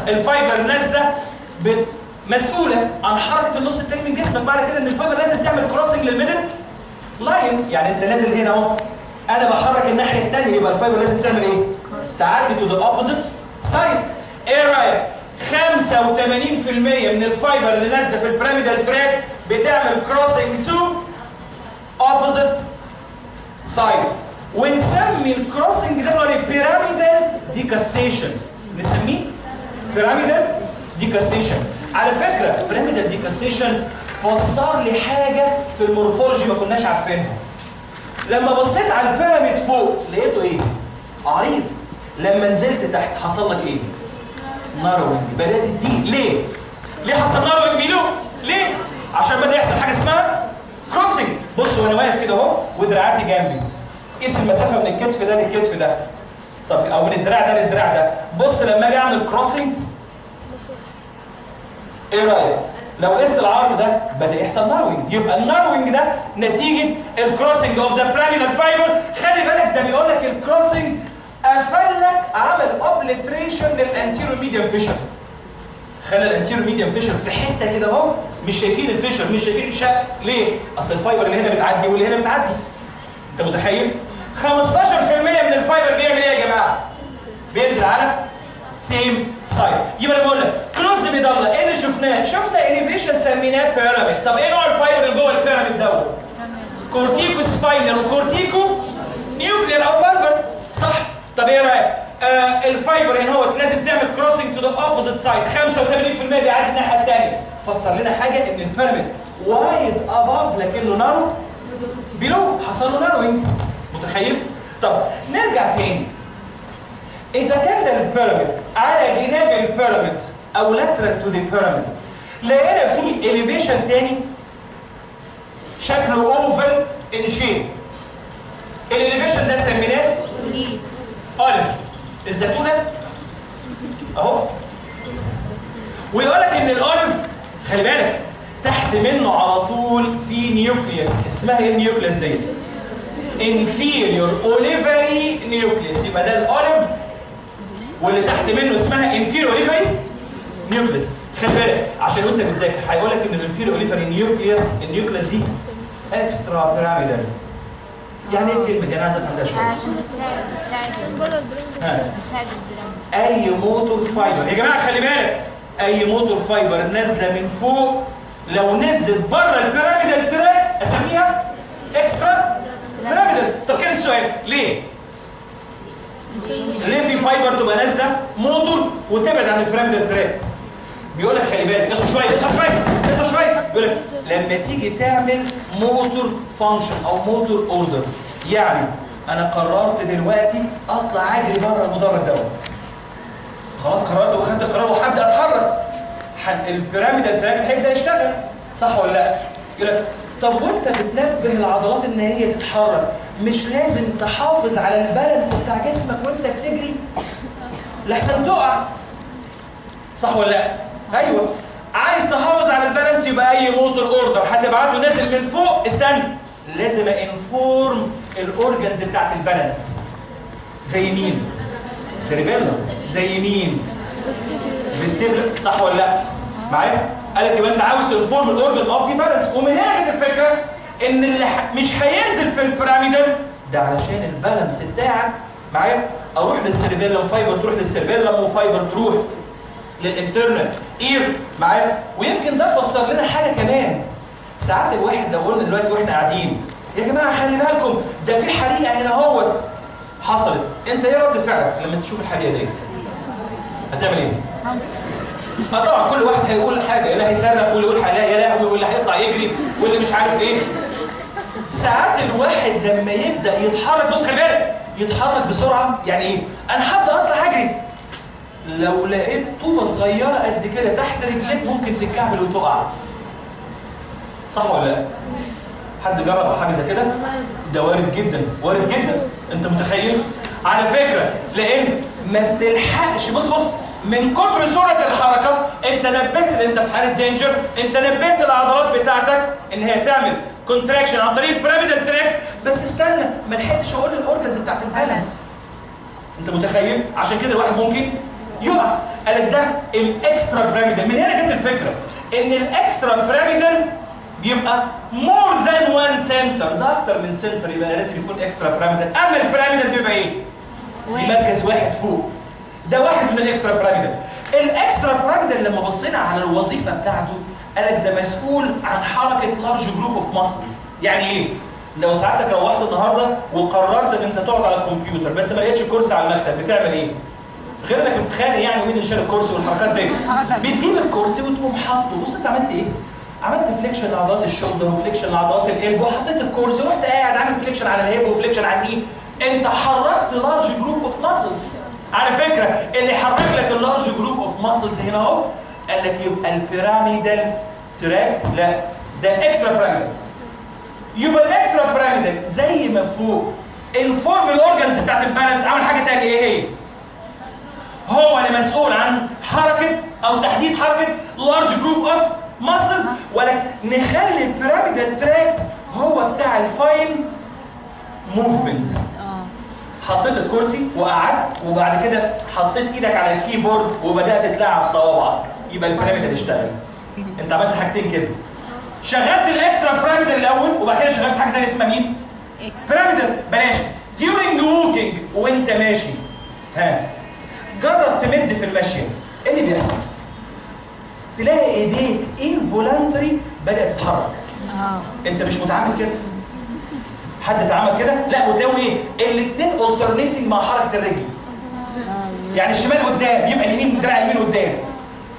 الفايبر نازله مسؤوله عن حركه النص التاني من جسمك. معنى كده ان الفايبر لازم تعمل كروسنج للميدل لاين. يعني انت نازل هنا اهو، انا بحرك الناحيه الثانيه، يبقى الفايبر لازم تعمل ايه؟ تعدي تو ذا اوبوزيت سايد. ايه رايك؟ 85% من الفايبر اللي نازله في البيراميدال تراك بتعمل كروسنج تو اوبوزيت سايد. ونسمي الكروسنج ده بيراميدال ديكاسيشن. نسميه بيراميدال ديكاسيشن. على فكره بيراميدال ديكاسيشن فسر لي حاجه في المورفولوجي ما كناش عارفينها. لما بصيت على البيراميد فوق لقيته ايه؟ عريض. لما نزلت تحت حصل لك ايه؟ ناروينج. بدات تضيق. ليه حصل ناروينج بيلو؟ ليه؟ عشان بدا يحصل حاجه اسمها كروسنج. بص وانا واقف كده اهو ودراعاتي جنبي، قيس المسافه من الكتف ده للكتف ده، طب او من الدراع ده للدراع ده. بص لما اجي اعمل كروسنج، ايه رايك؟ لو قست العرض ده بدا يحصل ناروينج. يبقى الناروينج ده نتيجه الكروسنج اوف ذا بيراميدال فايبر. خلي بالك ده بيقول لك الكروسنج قفل لك، عمل اوبليتريشن للانتيرو ميديم فيشر. خلى الانتيرو ميديم فيشر في حته كده اهو، مش شايفين الفيشر، مش شايفين الشق. ليه؟ اصل الفايبر اللي هنا بتعدي واللي هنا بتعدي. انت متخيل؟ 15% من الفايبر بيعمل ايه يا جماعه؟ بينزل على سيم سايد. يبقى انا بقول لك كلوزد ميدالا. ايه اللي شفناه؟ شفنا اليفيشن سميناه بيراميد. طب ايه نوع الفايبر اللي جوه البيراميد دوت؟ كورتيكو سباينال وكورتيكو نيوكلير او بالبر، صح؟ طب ايه رايك؟ الفايبر هنا هو لازم تعمل كروسنج تو ذا اوبوزيت سايد. 85% بيعدي الناحيه الثانيه. فسر لنا حاجه ان البيراميد وايد اباف لكنه نارو بيلو، حصل له ناروينج. متخيل؟ طب نرجع تاني. إذا كان ده البيراميد على جناب البيراميد أو لاترال تو ذا بيراميد، لقينا فيه إليفيشن تاني شكله أوفل إن شيب. الإليفيشن ده سميناه أوليف. الزيتونة أهو. ويقول لك إن الأوليف خلي بالك تحت منه على طول في نيوكليوس. اسمها إيه النيوكليوس ديت؟ inferior olivary nucleus. يبقى ده الأوليف واللي تحت منه اسمها inferior olivary nucleus. خلي بالك عشان وانت بتذاكر هيقول لك ان الانفيريور olivary nucleus النيوكليوس دي اكسترا بيراميدال. يعني ايه الكلمه دي؟ انا عايز افهم ده شويه. عشان تساعد اي موتور فايبر يا جماعه خلي بالك، اي موتور فايبر نازله من فوق لو نزلت بره البيراميدال تراك اسميها اكسترا بيراميدال. طب كان السؤال ليه؟ ليه في فايبر تبقى نازله موتور وتبعد عن البيراميدال تراك؟ بيقول لك خلي بالك، اسمع شويه بيقول لك لما تيجي تعمل موتور فانكشن او موتور اوردر، يعني انا قررت دلوقتي اطلع اجري بره المدرج دوت، خلاص قررت وخدت قرار وهبدا اتحرك، البيراميدال تراك هيبدا يشتغل، صح ولا لا؟ يقول لك طب وانت بتنبه العضلات ان هي تتحرك مش لازم تحافظ على البالانس بتاع جسمك وانت بتجري لحسن تقع، صح ولا لا؟ ايوه، عايز تحافظ على البالانس يبقى اي موتور اوردر هتبعته نازل من فوق، استنى لازم انفورم الاورجنز بتاعت البالانس. زي مين؟ سيريبيلا. زي مين؟ فيستيبلا، صح ولا لا؟ معايا؟ قال لك يبقى انت عاوز تنفورم الاورجن اوف دي بالانس، ومن هنا الفكره ان اللي مش هينزل في البيراميدال ده علشان البالانس بتاعك معايا اروح للسيريبيلم فايبر تروح للسيريبيلم وفايبر تروح للانترنال اير معايا. ويمكن ده فسر لنا حاجه كمان. ساعات الواحد لو قلنا دلوقتي واحنا قاعدين يا جماعه خلي بالكم ده في حريقه هنا اهوت حصلت، انت ايه رد فعلك لما تشوف الحريقه دي؟ هتعمل ايه؟ طبعا كل واحد هيقول حاجه، اللي هيصرخ واللي يقول يا لهوي واللي هيطلع يجري واللي مش عارف ايه. ساعات الواحد لما يبدا يتحرك، بص خلي بالك، يتحرك بسرعه، يعني ايه؟ انا هبدا اطلع اجري، لو لقيت طوبه صغيره قد كده تحت رجليك ممكن تتكعبل وتقع، صح ولا لا؟ حد جرب حاجه زي كده؟ ده وارد جدا، وارد جدا. انت متخيل؟ على فكره لان ما بتلحقش، بص من كتر سرعه الحركه انت نبهت، انت في حاله دينجر، انت نبهت العضلات بتاعتك ان هي تعمل كونتراكشن عن طريق البيراميدال تراك. بس استنى، ما لحقتش اقول الاورجنز بتاعت البالانس. انت متخيل؟ عشان كده الواحد ممكن يقع. قالك ده الاكسترا بيراميدال. من هنا جت الفكره ان الاكسترا بيراميدال بيبقى مور ذان وان سنتر، ده اكتر من سنتر، يبقى لازم يكون اكسترا بيراميدال. اما البيراميدال بيبقى ايه؟ مركز واحد فوق. ده واحد من الاكسترا بيراميدال. الاكسترا بيراميدال لما بصينا على الوظيفه بتاعته قالك ده مسؤول عن حركه لارج جروب اوف ماسلز. يعني ايه؟ لو ساعتك روحت النهارده وقررت ان انت تقعد على الكمبيوتر بس ما لقيتش كرسي على المكتب، بتعمل ايه؟ غير انك بتتخانق يعني ومين اللي شال الكرسي والحركات دي. بتجيب الكرسي وتقوم حاطه. بص انت عملت ايه؟ عملت فليكشن لعضلات الشولدر وفليكشن لعضلات القلب وحطيت الكرسي ورحت قاعد عامل فليكشن على الهيب وفليكشن على الني. انت حركت لارج جروب اوف ماسلز. على فكره اللي حرك لك اللارج جروب اوف ماسلز هنا اهو قال لك يبقى البيراميدال تراكت. لا ده اكسترا بيراميدال. يبقى الاكسترا بيراميدال زي ما فوق انفورم الاورجنز بتاعت البالانس عمل حاجه ثانيه. ايه هي؟ هو اللي مسؤول عن حركه او تحديد حركه لارج جروب اوف ماسلز. ولكن نخلي البيراميدال تراك هو بتاع الفاين موفمنت. حطيت الكرسي وقعدت وبعد كده حطيت ايدك على الكيبورد وبدات تلعب صوابعك، يبقى البيراميدال اشتغلت. انت عملت حاجتين كده، شغلت الاكسترا بيراميدال الاول وبعد كده شغلت حاجه ثانيه اسمها مين؟ بيراميدال. بلاش during walking وانت ماشي. ها جرب تمد في المشيه، ايه اللي بيحصل؟ تلاقي ايديك انفولانتري بدات تتحرك. انت مش متعامل كده؟ حد اتعمل كده؟ لا. وتلاقوا ايه؟ الاثنين alternating مع حركه الرجل. يعني الشمال قدام يبقى اليمين، الدراع اليمين قدام.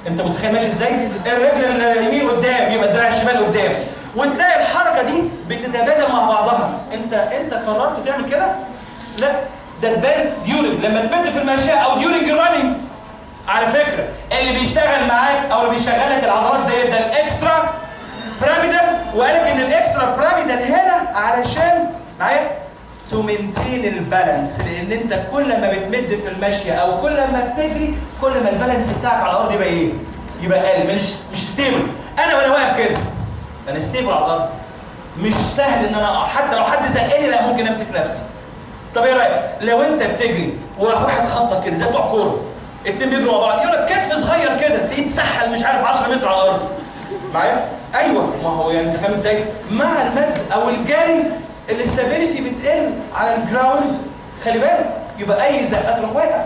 انت متخيل ماشي ازاي؟ الرجل اليمين قدام يبقى الدراع الشمال قدام. وتلاقي الحركه دي بتتبادل مع بعضها. انت قررت تعمل كده؟ لا، ده تبان ديورنج لما تمد في المشاة او ديورنج الرننج. على فكره اللي بيشتغل معاك او اللي بيشغلك العضلات ديت ده الاكسترا بيراميدال. وقالك ان الاكسترا بيراميدال هنا علشان معايا تو مينتين البالانس، لان انت كل ما بتمد في المشيه او كل ما بتجري كل ما البالانس بتاعك على الارض يبقى ايه؟ يبقى اقل، مش ستيبل. انا وانا واقف كده انا ستيبل على الارض، مش سهل ان انا حتى لو حد زقني لا ممكن امسك نفسي. طب ايه رايك لو انت بتجري وراح واحد خطك كده زي بتوع كوره، اتنين بيجروا مع بعض، يقول لك كتف صغير كده تلاقيه اتسحل مش عارف 10 متر على الارض. معايا؟ ايوه، ما هو يعني انت فاهم ازاي؟ مع المد او الجري الاستابيليتي بتقل على الجراوند، خلي بالك، يبقى اي زقه تروح واقع.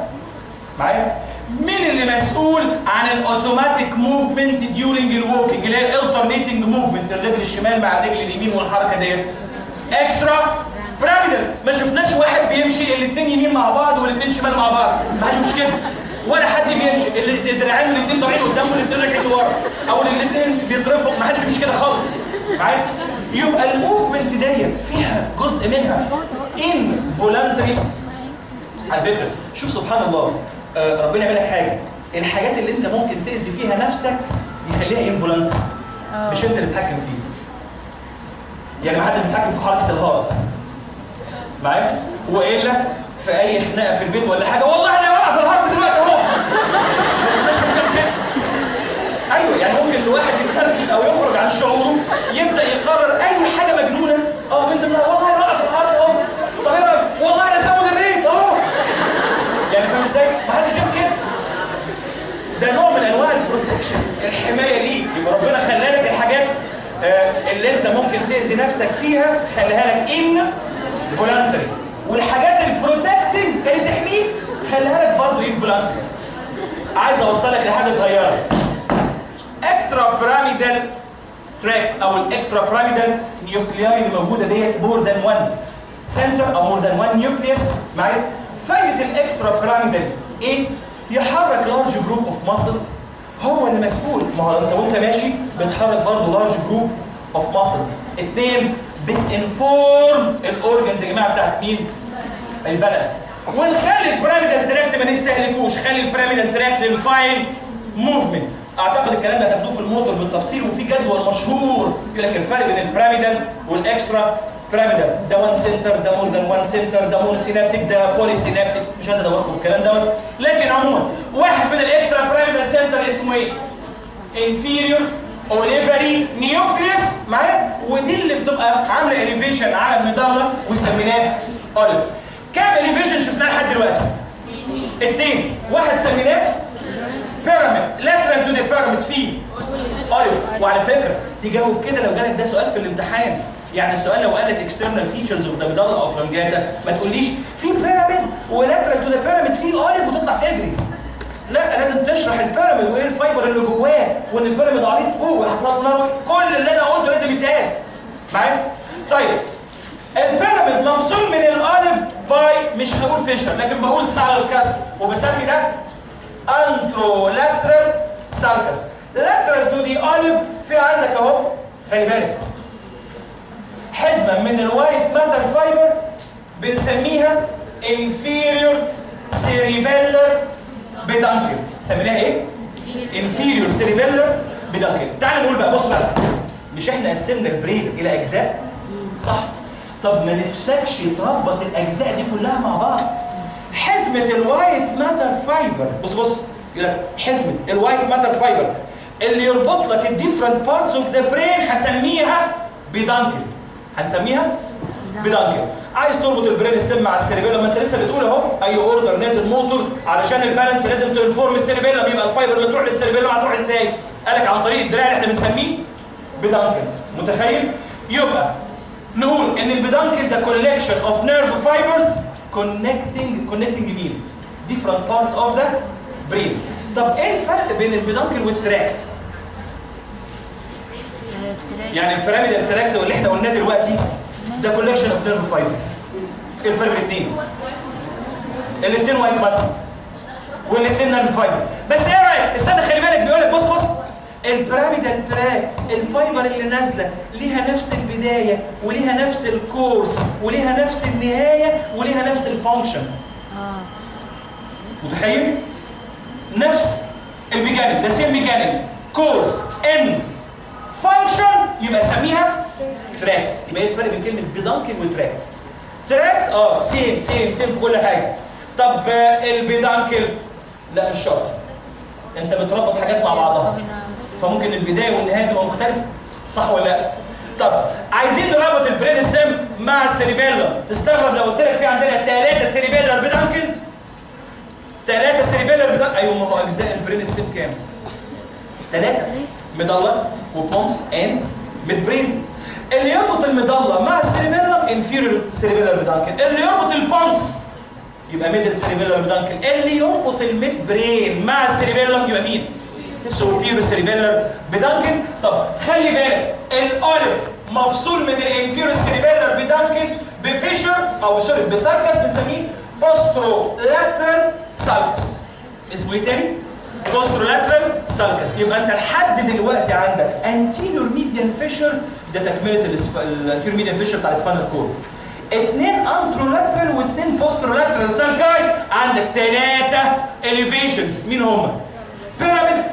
معايا؟ مين اللي مسؤول عن الاوتوماتيك موفمنت ديورنج الووكينج اللي هي الالترنيتنج موفمنت، الرجل الشمال مع الرجل اليمين والحركه ديت؟ اكسترا بيراميدال. ما شفناش واحد بيمشي الاثنين يمين مع بعض والاثنين شمال مع بعض، ما حدش مش كده. ولا حد بيمشي الدراعين الاثنين طالعين قدام والاثنين راجعين لورا، او الاثنين بيترفعوا، ما حدش مش كده خالص. معايا؟ يبقى الموفمنت ديت فيها جزء منها انفولانتري. على فكره شوف سبحان الله، ربنا يعمل لك حاجه، الحاجات اللي انت ممكن تاذي فيها نفسك يخليها انفولانتري، مش انت اللي تتحكم فيه. يعني ما حدش بيتحكم في حركه الهارت. معايا؟ والا في اي خناقه في البيت ولا حاجه، والله انا واقع في الهارت دلوقتي اهو. مش هتعمل كده. ايوه، يعني ممكن الواحد يتنرفز او يخرج عن شعوره يبدا يقرر اي حاجه مجنونه، من ضمنها والله انا واقع في الهارت اهو. طب ايه رايك؟ والله انا زود الريت اهو. يعني فاهم ازاي؟ ما حدش يعمل كده. ده نوع من انواع البروتكشن، الحمايه ليك. يبقى ربنا خلى لك الحاجات اللي انت ممكن تاذي نفسك فيها خليها لك ان فولانتري، والحاجات البروتكتنج اللي تحميك خليها لك برضه ان فولانتري. عايز اوصلك لحاجه صغيره. اكسترا بيراميدال تراك او الاكسترا بيراميدال نيوكلياي اللي موجوده ديت مور ذان 1 سنتر او مور ذان 1 نيوكليوس. معايا؟ فايده الاكسترا بيراميدال ايه؟ يحرك لارج جروب اوف ماسلز. هو اللي مسؤول، ما هو انت وانت ماشي بتحرك برضه لارج جروب اوف ماسلز. اثنين، بتنفورم الاورجنز يا جماعه بتاعت مين؟ البلد. ونخلي البيراميدال تراك ما نستهلكوش، خلي البيراميدال تراك للفاين موفمنت. اعتقد الكلام ده هتاخدوه في الموتور بالتفصيل، وفي جدول مشهور يقول لك الفرق بين البيراميدال والاكسترا بيراميدال. ده 1 سنتر، ده مور ذان 1 سنتر، ده مون سينابتيك، ده بولي سينابتيك. مش عايز ادوخكم الكلام دوت، لكن عموما واحد من الاكسترا بيراميدال سنتر اسمه ايه؟ انفيريور اوليفري نيوكليوس. معايا؟ ودي اللي بتبقى عامله اليفيشن على الميدالا وسميناه اوليف. كام اليفيشن شفناه لحد دلوقتي؟ 2. واحد سميناه بيراميد لاترال تو ذا بيراميد فيه اوليف. وعلى فكره تجاوب كده لو جالك ده سؤال في الامتحان. يعني السؤال لو قال لك اكسترنال فيتشرز اوف ذا ميدالا او بلانجاتا ما تقوليش في بيراميد ولاترال تو ذا بيراميد فيه اوليف وتطلع تجري. لا، لازم تشرح البيراميد وايه الفايبر اللي جواه وان البيراميد عريض فوق وحصل له كل اللي انا قلته لازم يتقال معايا. طيب البيراميد مفصول من الاوليف باي مش هقول فيشر لكن بقول سالكس وبسمي ده انترولاترال سالكس. لاترال تو دي اوليف في عندك اهو خلي بالك حزمه من الوايت ماتر فايبر بنسميها inferior cerebellar peduncle. سميناها ايه؟ inferior cerebellar peduncle. تعالوا نقول بقى بصوا بقى مش احنا قسمنا البرين الى اجزاء؟ صح؟ طب ما نفسكش تربط الاجزاء دي كلها مع بعض. حزمه الوايت ماتر فايبر بص يقول لك حزمه الوايت ماتر فايبر اللي يربط لك الديفرنت بارتس اوف ذا برين هسميها بيدانكل. هنسميها بيدانكل. عايز تربط البرين ستيم مع السيربيلم، ما انت لسه بتقول اهو اي اوردر نازل موتور علشان البالانس لازم تنفورم السيربيلم، يبقى الفايبر اللي تروح للسيربيلم هتروح ازاي؟ قالك عن طريق الدراع اللي احنا بنسميه بيدانكل. متخيل؟ يبقى نقول ان البيدانكل ده كولكشن اوف نيرف فايبرز كونكتنج مين؟ different parts of the brain. طب ايه الفرق بين البيدانكل والتراكت؟ يعني البيراميدال تراكت واللي احنا قلناه دلوقتي ده كولكشن اوف نيرف فايبر. ايه الفرق بين الاثنين؟ الاثنين وايت ماتر والاثنين نيرف فايبر. بس ايه رايك؟ استنى خلي بالك بيقول لك بص البيراميدال تراكت الفايبر اللي نازله ليها نفس البدايه وليها نفس الكورس وليها نفس النهايه وليها نفس الفانكشن. متخيل؟ نفس البيجانينج، ده سيم بيجانينج، كورس، اند، فانكشن، يبقى سميها تراكت. يبقى ايه الفرق بين كلمه بيدانكل وتراكت؟ تراكت سيم في كل حاجه. طب البيدانكل لا مش شرط. انت بتربط حاجات مع بعضها فممكن البدايه والنهايه تبقى مختلفه، صح ولا لا؟ طب عايزين نربط البرين ستيم مع السيريبيلر. تستغرب لو قلت لك في عندنا 3 سيريبيلر بيدانكلز. 3 سيريبيلر بيدانكل. ايوه ما هو اجزاء البرين ستيم كام؟ 3 ميدالا وبونس اند ميد برين. اللي يربط الميدالا مع السيريبيلر انفيريور سيريبيلر بيدانكل. اللي يربط البونس يبقى ميدل سيريبيلر بيدانكل. اللي يربط الميد برين مع السيريبيلر يبقى مين؟ سوبيريور سيريبيلر بيدانكل. طب خلي بالك الاوليف مفصول من الانفيريور سيريبيلر بيدانكل بفيشر او سوري بسالكس بنسميه بوسترولاترال سالكس. اسمه ايه تاني؟ بوسترولاترال سالكس. يبقى انت لحد دلوقتي عندك انتيريور ميديان فيشر ده تكمله الانتيريور ميديان فيشر بتاع السباينال كورد. 2 انترولاترال و2 بوسترولاترال سالكاي. عندك 3 اليفيشنز. مين هم؟ بيراميد،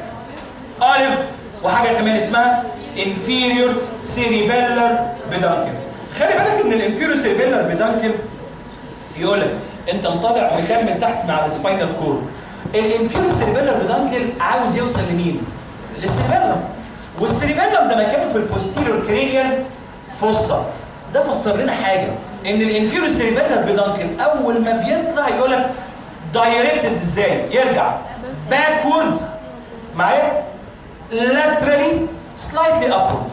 اوليف، وحاجه كمان اسمها انفيريور سيريبيلر بيدانكل. خلي بالك ان الانفيريور سيريبيلر بيدانكل يقول لك انت مطالع مكمل تحت مع السباينال كورد. الانفيريور سيريبيلر بيدانكل عاوز يوصل لمين؟ للسيريبيلم. والسيريبيلم ده مكانه في البوستيريور كرينيال فوسا. ده فسر لنا حاجه ان الانفيريور سيريبيلر بيدانكل اول ما بيطلع يقول لك دايركتد ازاي؟ يرجع باكورد معايا لاترالي سلايتلي ابورد.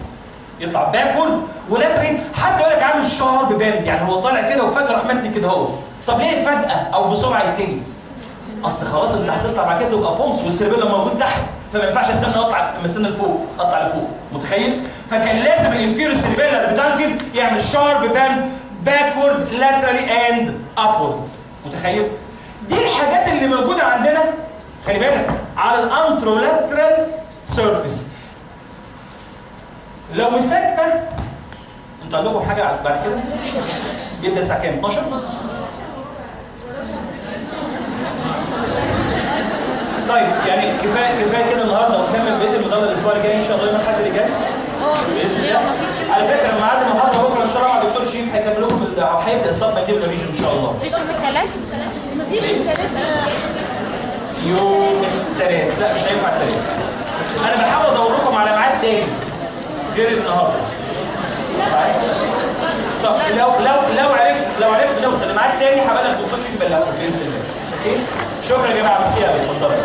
يطلع باكورد ولاترالي حتى يقول لك عامل شارب باند، يعني هو طالع كده وفجاه راح مدي كده اهو. طب ليه فجاه او بسرعه يتني؟ اصل خلاص انت هتطلع بعد كده تبقى بونس والسيربيلم موجود تحت، فما ينفعش استنى اطلع استنى لفوق اطلع لفوق. متخيل؟ فكان لازم الانفيريور سيربيلر بيدانكل يعمل شارب باند باكورد لاترالي اند ابورد. متخيل؟ دي الحاجات اللي موجوده عندنا خلي بالك على الانترولاترال سيرفيس. لو مسكنا انتوا عندكم حاجه بعد كده؟ بيبدا الساعه كام؟ 12؟ طيب يعني كفايه كده النهارده ونكمل بقيه المدرسه الاسبوع الجاي ان شاء الله يوم الاحد اللي جاي. باذن الله. على فكره ميعاد النهارده بكره ان شاء الله مع الدكتور شريف هيكمل لكم هيبدا الصف مانديبل ريجن ان شاء الله. مفيش يوم الثلاث؟ مفيش يوم الثلاث. يوم الثلاث لا مش هينفع الثلاث. انا بحاول ادور لكم على ميعاد تاني غير النهارده. طب لو عرفت نوصل لميعاد تاني هبقى لك دكتور شريف بلاغ باذن الله. اوكي؟ شكرا يا جماعه، ميرسي قوي، اتفضلوا.